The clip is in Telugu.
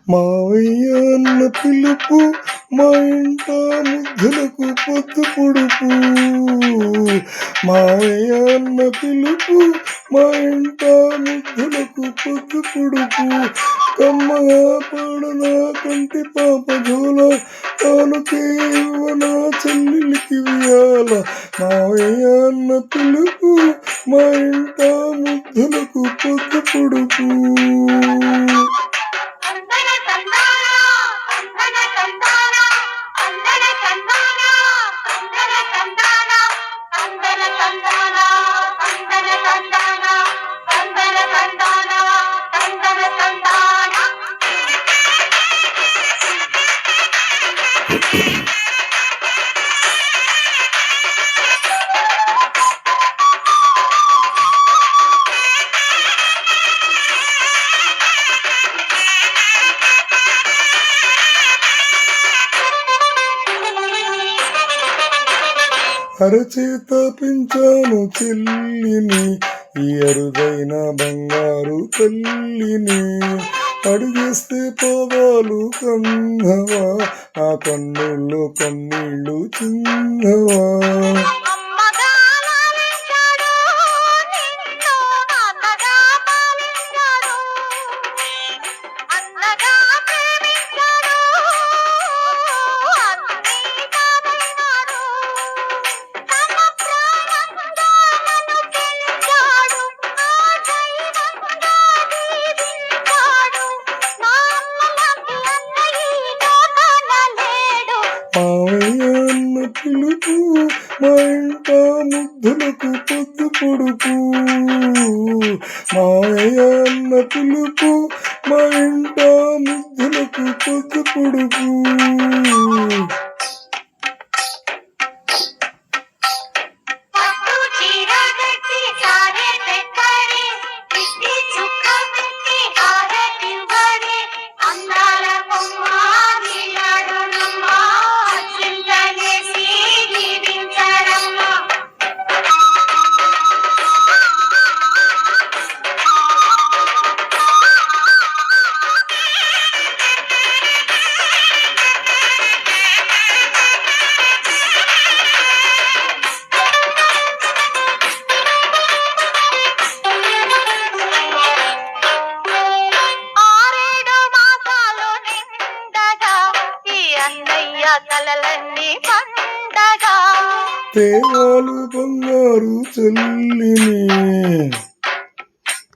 మావయ్య అన్న పిలుపు మా ఇంట ముద్దులకు పొద్దు పొడుపు. మావయ్య అన్న పిలుపు మా ఇంట ముద్దులకు పొద్దు పొడుపు. కమ్మగా పాడనా కంటి పాప జోల తానుకే ఇవ్వనా చెల్లెలికి వియాల. మావయ్య అన్న పిలుపు మా ఇంట ముద్దులకు పొద్దు పొడుపు. అరచేత పెంచాను చెల్లిని, ఈ అరుదైన బంగారు తల్లిని. అడుగేస్తే పాదాలు కన్నవా, ఆ కన్నుల్లో కన్నీళ్ళు చిన్నవా. మావయ్య అన్న పిలుపు మా ఇంట ముద్దులకు పొద్దు పొడుపు. మావయ్య అన్న పిలుపు మా ఇంట ముద్దులకు పొద్దు పొడుపు. తేవాలు బంగారు చెల్లిని.